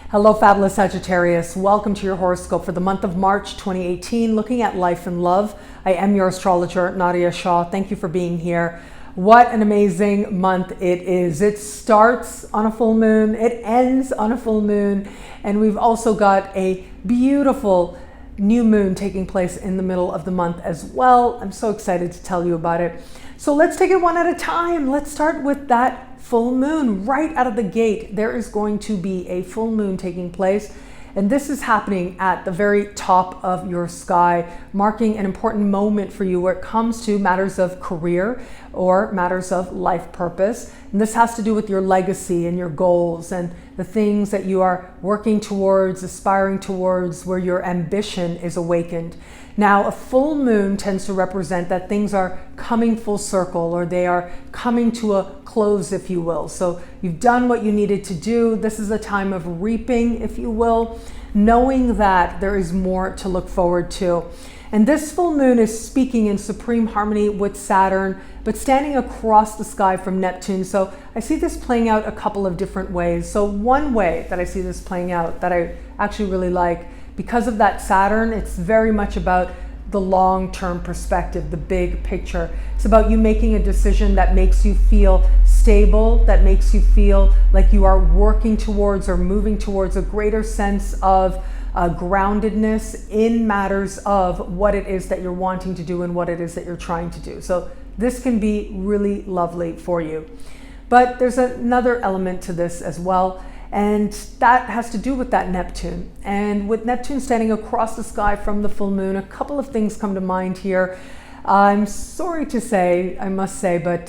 Hello, fabulous Sagittarius. Welcome to your horoscope for the month of March 2018, looking at life and love. I am your astrologer, Nadiya Shah. Thank you for being here. What an amazing month it is. It starts on a full moon, it ends on a full moon, and we've also got a beautiful new moon taking place in the middle of the month as well. I'm so excited to tell you about it. So let's take it one at a time. Let's start with that full moon. Right out of the gate, there is going to be a full moon taking place. And this is happening at the very top of your sky, marking an important moment for you where it comes to matters of career or matters of life purpose. And this has to do with your legacy and your goals and the things that you are working towards, aspiring towards, where your ambition is awakened. Now, a full moon tends to represent that things are coming full circle, or they are coming to a close, if you will. So you've done what you needed to do. This is a time of reaping, if you will, knowing that there is more to look forward to. And this full moon is speaking in supreme harmony with Saturn, but standing across the sky from Neptune. So I see this playing out a couple of different ways. So one way that I see this playing out that I actually really like, because of that Saturn, it's very much about the long-term perspective, the big picture. It's about you making a decision that makes you feel stable, that makes you feel like you are working towards or moving towards a greater sense of groundedness in matters of what it is that you're wanting to do and what it is that you're trying to do. So this can be really lovely for you. But there's another element to this as well, and that has to do with that Neptune. And with Neptune standing across the sky from the full moon, a couple of things come to mind here. I'm sorry to say, I must say, but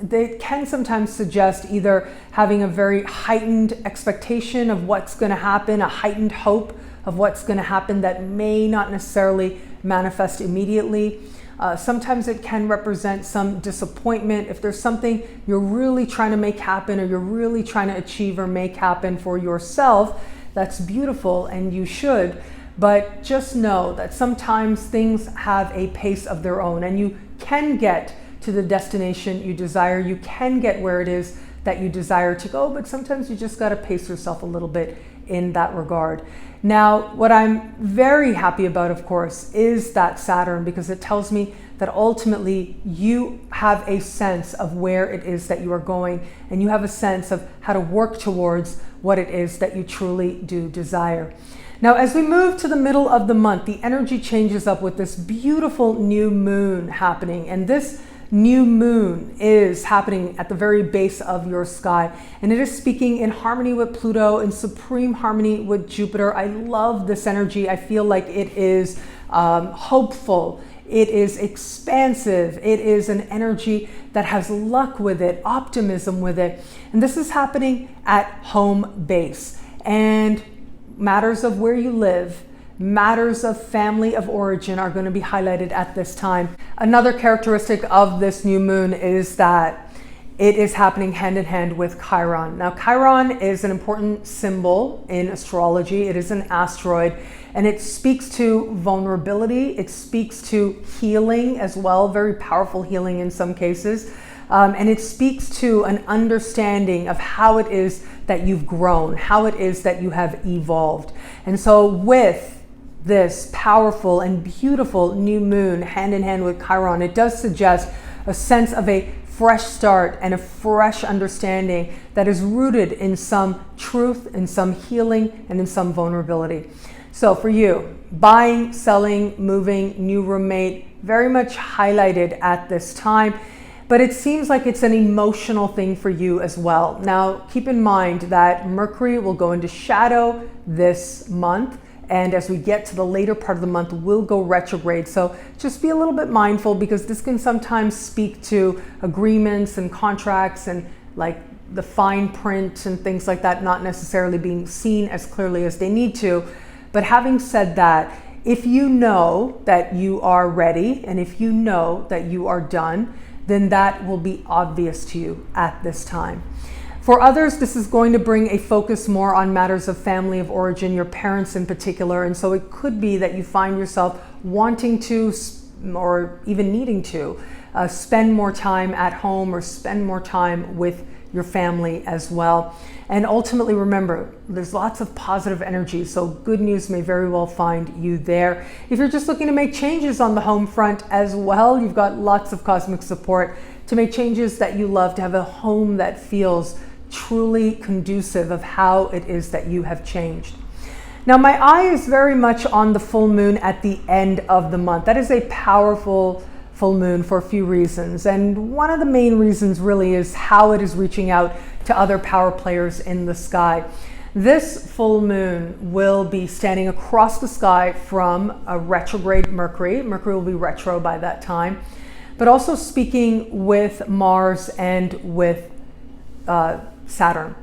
they can sometimes suggest either having a very heightened expectation of what's going to happen, a heightened hope of what's going to happen that may not necessarily manifest immediately. Sometimes it can represent some disappointment. If there's something you're really trying to make happen, or you're really trying to achieve or make happen for yourself, that's beautiful and you should. But just know that sometimes things have a pace of their own, and you can get to the destination you desire. You can get where it is that you desire to go, but sometimes you just got to pace yourself a little bit in that regard. Now, what I'm very happy about, of course, is that Saturn, because it tells me that ultimately you have a sense of where it is that you are going, and you have a sense of how to work towards what it is that you truly do desire. Now, as we move to the middle of the month, the energy changes up with this beautiful new moon happening, and this new moon is happening at the very base of your sky, and it is speaking in harmony with Pluto, in supreme harmony with Jupiter. I love this energy. I feel like it is hopeful, it is expansive, it is an energy that has luck with it, optimism with it, and this is happening at home base. And matters of where you live, matters of family of origin are going to be highlighted at this time. Another characteristic of this new moon is that it is happening hand in hand with Chiron. Now, Chiron is an important symbol in astrology. It is an asteroid, and it speaks to vulnerability. It speaks to healing as well, very powerful healing in some cases. And it speaks to an understanding of how it is that you've grown, how it is that you have evolved. And so with this powerful and beautiful new moon hand in hand with Chiron, it does suggest a sense of a fresh start and a fresh understanding that is rooted in some truth, in some healing, and in some vulnerability. So for you, buying, selling, moving, new roommate, very much highlighted at this time. But it seems like it's an emotional thing for you as well. Now, keep in mind that Mercury will go into shadow this month, and as we get to the later part of the month, we'll go retrograde. So just be a little bit mindful, because this can sometimes speak to agreements and contracts and like the fine print and things like that not necessarily being seen as clearly as they need to. But having said that, if you know that you are ready, and if you know that you are done, then that will be obvious to you at this time. For others, this is going to bring a focus more on matters of family of origin, your parents in particular. And so it could be that you find yourself wanting to, or even needing to, spend more time at home or spend more time with your family as well. And ultimately, remember, there's lots of positive energy, so good news may very well find you there. If you're just looking to make changes on the home front as well, you've got lots of cosmic support to make changes that you love, to have a home that feels truly conducive of how it is that you have changed. Now, my eye is very much on the full moon at the end of the month. That is a powerful full moon for a few reasons. And one of the main reasons really is how it is reaching out to other power players in the sky. This full moon will be standing across the sky from a retrograde Mercury. Mercury will be retro by that time, but also speaking with Mars and with Saturn.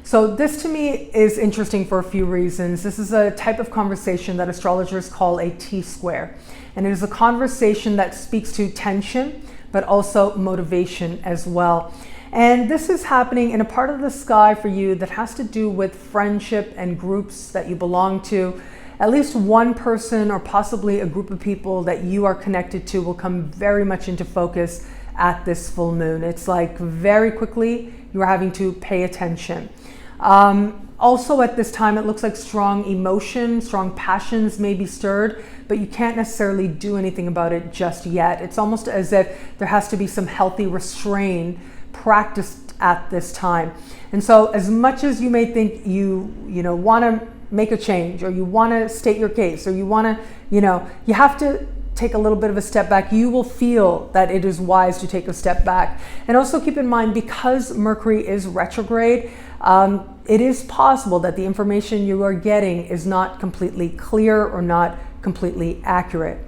So this to me is interesting for a few reasons. This is a type of conversation that astrologers call a T-square. And it is a conversation that speaks to tension, but also motivation as well. And this is happening in a part of the sky for you that has to do with friendship and groups that you belong to. At least one person or possibly a group of people that you are connected to will come very much into focus at this full moon. It's like very quickly you are having to pay attention. Also at this time, it looks like strong emotion, strong passions may be stirred, but you can't necessarily do anything about it just yet. It's almost as if there has to be some healthy restraint practiced at this time. And so as much as you may think you want to make a change, or you want to state your case, or you want to, you have to take a little bit of a step back, you will feel that it is wise to take a step back. And also keep in mind, because Mercury is retrograde, it is possible that the information you are getting is not completely clear or not completely accurate.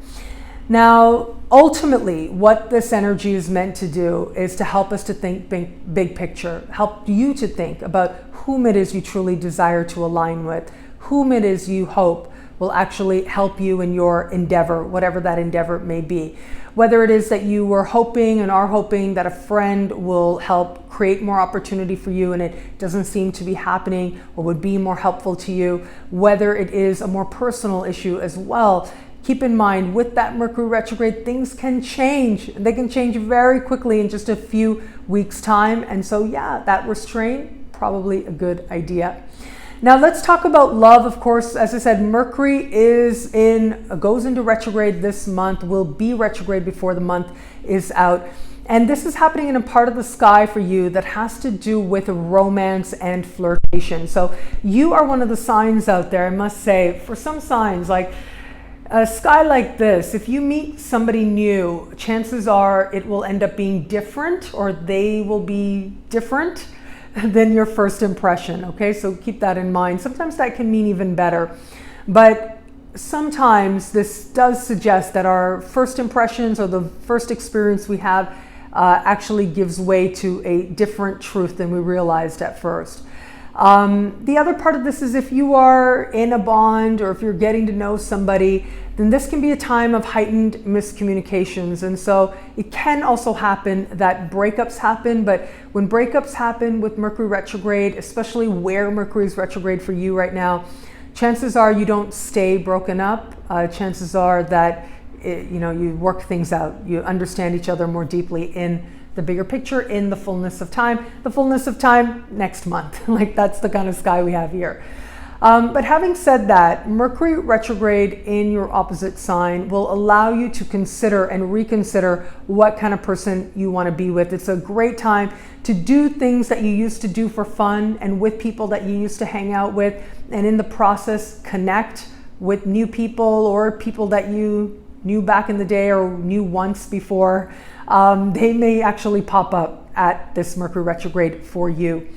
Now, ultimately, what this energy is meant to do is to help us to think big picture, help you to think about whom it is you truly desire to align with, whom it is you hope will actually help you in your endeavor, whatever that endeavor may be. Whether it is that you were hoping and are hoping that a friend will help create more opportunity for you and it doesn't seem to be happening or would be more helpful to you, whether it is a more personal issue as well. Keep in mind, with that Mercury retrograde, things can change. They can change very quickly in just a few weeks' time. And so, yeah, that restraint, probably a good idea. Now let's talk about love. Of course, as I said, Mercury goes into retrograde this month, will be retrograde before the month is out. And this is happening in a part of the sky for you that has to do with romance and flirtation. So you are one of the signs out there, I must say, for some signs, like a sky like this, if you meet somebody new, chances are it will end up being different, or they will be different than your first impression. Okay, so keep that in mind. Sometimes that can mean even better, but sometimes this does suggest that our first impressions or the first experience we have actually gives way to a different truth than we realized at first. The other part of this is if you are in a bond or if you're getting to know somebody, then this can be a time of heightened miscommunications. And so it can also happen that breakups happen, but when breakups happen with Mercury retrograde, especially where Mercury is retrograde for you right now, chances are you don't stay broken up. Chances are that you work things out. You understand each other more deeply in the bigger picture, in the fullness of time. The fullness of time next month. Like, that's the kind of sky we have here. But having said that, Mercury retrograde in your opposite sign will allow you to consider and reconsider what kind of person you want to be with. It's a great time to do things that you used to do for fun and with people that you used to hang out with, and in the process connect with new people or people that you knew back in the day or knew once before. They may actually pop up at this Mercury retrograde for you.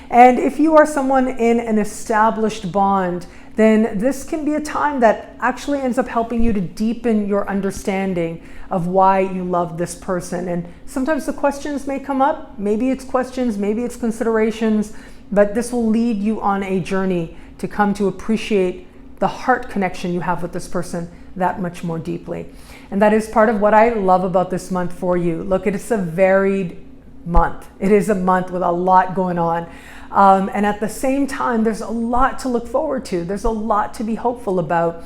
And if you are someone in an established bond, then this can be a time that actually ends up helping you to deepen your understanding of why you love this person. And sometimes the questions may come up. Maybe it's questions, maybe it's considerations, but this will lead you on a journey to come to appreciate the heart connection you have with this person that much more deeply. And that is part of what I love about this month for you. Look, it is a varied month. It is a month with a lot going on. And at the same time, there's a lot to look forward to. There's a lot to be hopeful about.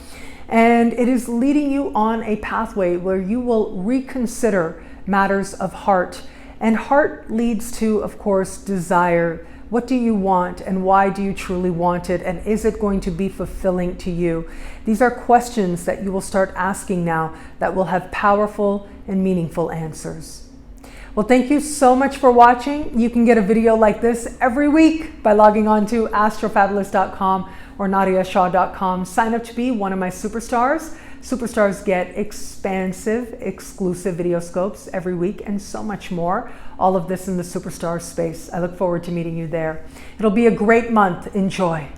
And it is leading you on a pathway where you will reconsider matters of heart. And heart leads to, of course, desire. What do you want, and why do you truly want it, and is it going to be fulfilling to you? These are questions that you will start asking now that will have powerful and meaningful answers. Well, thank you so much for watching. You can get a video like this every week by logging on to astrofabulous.com or nadiyashah.com. Sign up to be one of my superstars. Superstars get expansive, exclusive video scopes every week and so much more. All of this in the Superstar space. I look forward to meeting you there. It'll be a great month. Enjoy.